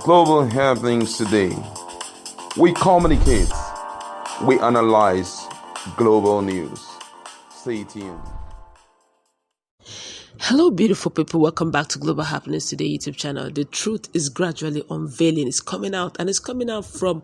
Global happenings today. We communicate, we analyze global news. Stay tuned. Hello, beautiful people. Welcome back to Global Happiness Today YouTube channel. The truth is gradually unveiling. It's coming out, and it's coming out from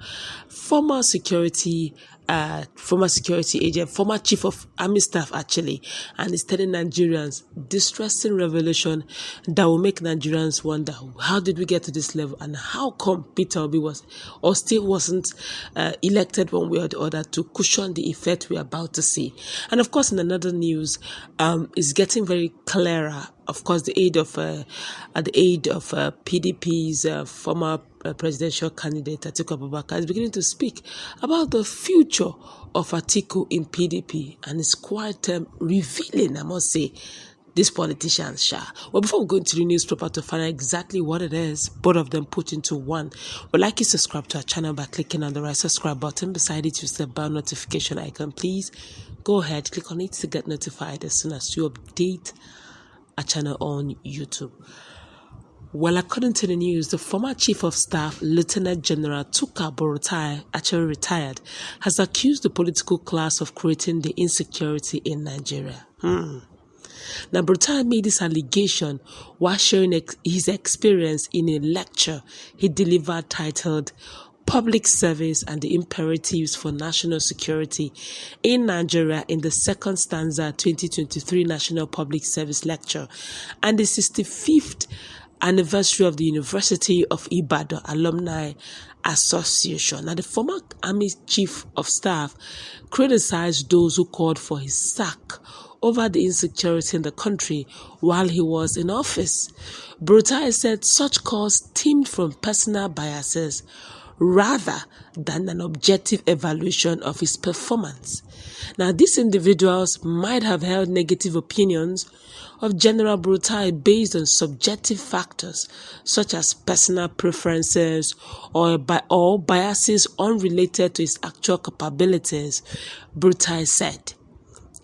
former security agent, former chief of army staff actually, and it's telling Nigerians distressing revelation that will make Nigerians wonder, how did we get to this level, and how come Peter Obi was or still wasn't elected one way or the other to cushion the effect we're about to see. And of course, in another news, it's getting very clearer. Of course, the aid of PDP's former presidential candidate Atiku Abubakar is beginning to speak about the future of Atiku in PDP, and it's quite revealing, I must say. These politicians, Well, before we go into the news proper to find out exactly what it is, both of them put into one, we'd like you to subscribe to our channel by clicking on the right subscribe button. Beside it, use the bell notification icon. Please go ahead, click on it to get notified as soon as you update our channel on YouTube. Well, according to the news, the former chief of staff, Lieutenant General burutai, actually retired, has accused the political class of creating the insecurity in Nigeria. Now, Burutai made this allegation while sharing his experience in a lecture he delivered titled Public Service and the Imperatives for National Security in Nigeria in the second stanza 2023 National Public Service Lecture and the 65th anniversary of the University of Ibadan Alumni Association. Now, the former Army Chief of Staff criticized those who called for his sack over the insecurity in the country while he was in office. Burutai said such calls stemmed from personal biases rather than an objective evaluation of his performance. Now, these individuals might have held negative opinions of General Burutai based on subjective factors such as personal preferences or biases unrelated to his actual capabilities, Burutai said.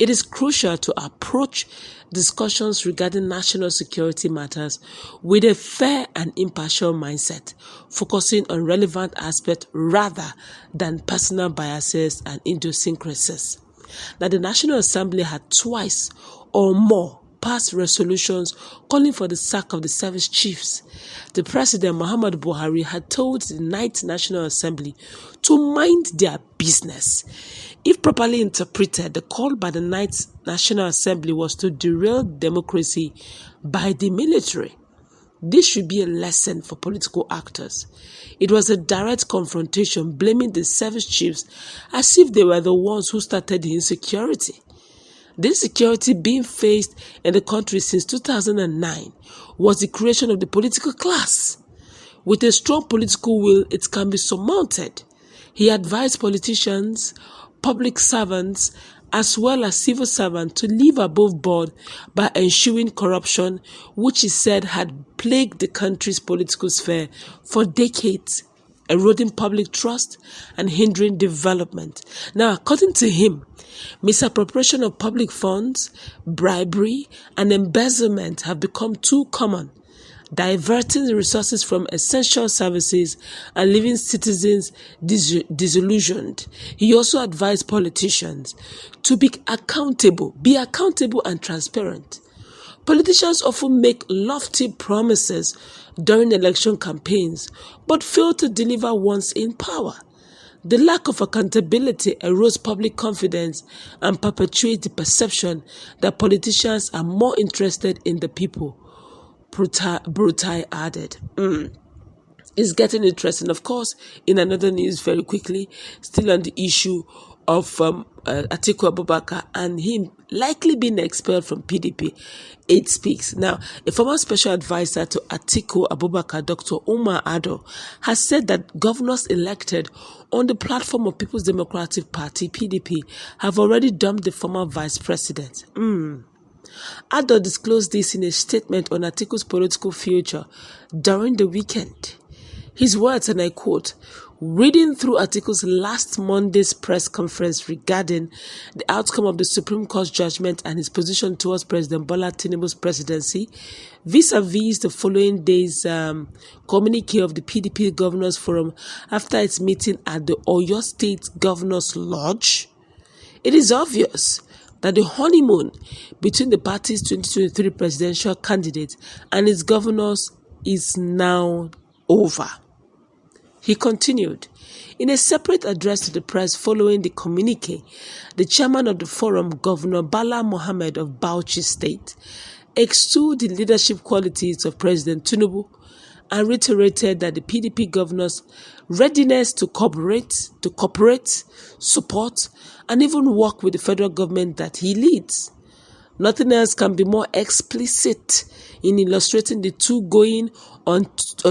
It is crucial to approach discussions regarding national security matters with a fair and impartial mindset, focusing on relevant aspects rather than personal biases and idiosyncrasies. Now, the National Assembly had twice or more passed resolutions calling for the sack of the service chiefs. The President, Muhammad Buhari, had told the 9th National Assembly to mind their business. If properly interpreted, the call by the 9th National Assembly was to derail democracy by the military. This should be a lesson for political actors. It was a direct confrontation, blaming the service chiefs as if they were the ones who started the insecurity. The insecurity being faced in the country since 2009 was the creation of the political class. With a strong political will, it can be surmounted. He advised politicians, public servants, as well as civil servants to live above board by ensuring corruption, which he said had plagued the country's political sphere for decades, eroding public trust and hindering development. Now, according to him, misappropriation of public funds, bribery, and embezzlement have become too common, diverting the resources from essential services and leaving citizens disillusioned. He also advised politicians to be accountable and transparent. Politicians often make lofty promises during election campaigns, but fail to deliver once in power. The lack of accountability erodes public confidence and perpetuates the perception that politicians are more interested in the people, Burutai added. It's getting interesting. Of course, in another news very quickly, still on the issue of Atiku Abubakar and him likely being expelled from PDP, it speaks. Now, a former special advisor to Atiku Abubakar, Dr. Umar Ado, has said that governors elected on the platform of People's Democratic Party, PDP, have already dumped the former vice president. Ado disclosed this in a statement on Atiku's political future during the weekend. His words, and I quote, Reading through Atiku's last Monday's press conference regarding the outcome of the Supreme Court's judgment and his position towards President Bala Tinubu's presidency, vis-a-vis the following day's communique of the PDP Governors Forum after its meeting at the Oyo State Governors Lodge, it is obvious that the honeymoon between the party's 2023 presidential candidate and its governors is now over. He continued, in a separate address to the press following the communique, the chairman of the forum, Governor Bala Muhammad of Bauchi State, extolled the leadership qualities of President Tinubu and reiterated that the PDP governors' readiness to cooperate, support, and even work with the federal government that he leads. Nothing else can be more explicit in illustrating the two going on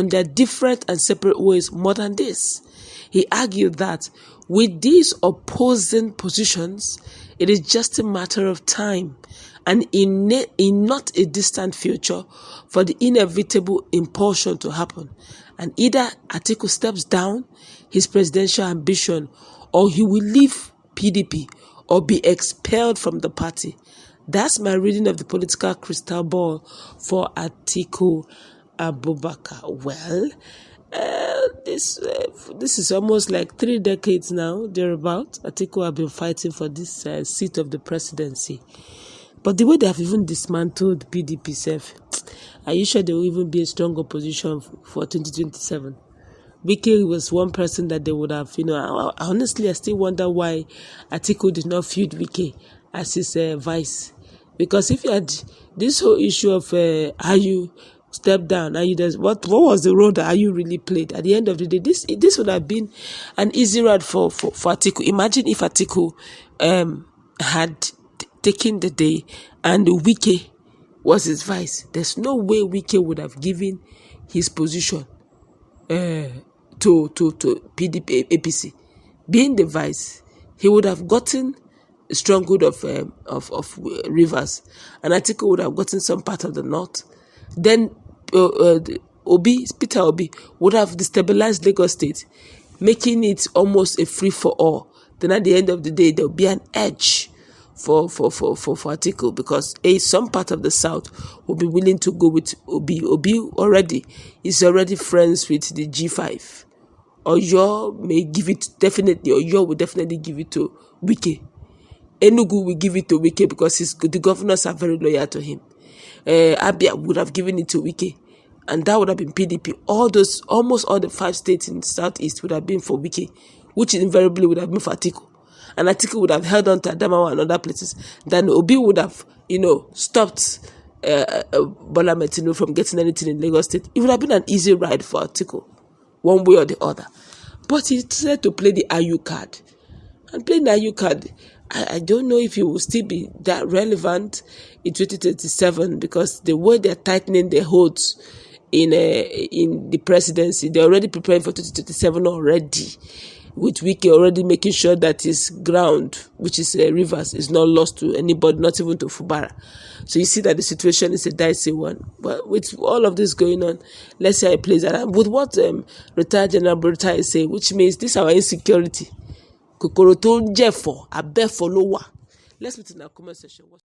their different and separate ways more than this. He argued that with these opposing positions, it is just a matter of time and in not a distant future for the inevitable impulsion to happen. And either Atiku steps down his presidential ambition or he will leave PDP or be expelled from the party. That's my reading of the political crystal ball for Atiku Abubakar. Well, this is almost like 3 decades now, thereabout. Atiku have been fighting for this seat of the presidency. But the way they have even dismantled PDP self, are you sure there will even be a strong opposition for 2027? Wike was one person that they would have, honestly, I still wonder why Atiku did not feud Wike as his vice. Because if you had this whole issue of Ayu step down, what was the role that Ayu really played? At the end of the day, this would have been an easy ride for Atiku. Imagine if Atiku had taken the day and Wike was his vice. There's no way Wike would have given his position to PDP APC. Being the vice, he would have gotten a stronghold of Rivers, and Atiku would have gotten some part of the north. Then Peter Obi would have destabilized Lagos State, making it almost a free for all. Then at the end of the day, there will be an edge for Atiku, because some part of the south will be willing to go with Obi. Obi is already friends with the G5. Oyo may give it definitely. Oyo will definitely give it to Wike. Enugu will give it to Wike because the governors are very loyal to him. Abia would have given it to Wike, and that would have been PDP. Almost all the 5 states in the southeast would have been for Wike, which invariably would have been for Atiku. And Atiku would have held on to Adamawa and other places. Then Obi would have, stopped Bala Muhammad from getting anything in Lagos State. It would have been an easy ride for Atiku, one way or the other. But he decided to play the Ayu card. And playing the Ayu card, I don't know if he will still be that relevant in 2027, because the way they're tightening their holds in the presidency, they're already preparing for 2027 already, with Wike already making sure that his ground, which is Rivers, is not lost to anybody, not even to Fubara. So you see that the situation is a dicey one. But with all of this going on, let's see how it plays out. And with what retired General Burutai is saying, which means this is our insecurity. Kokoro to nje for, abe for lower. Let's meet in our comment section.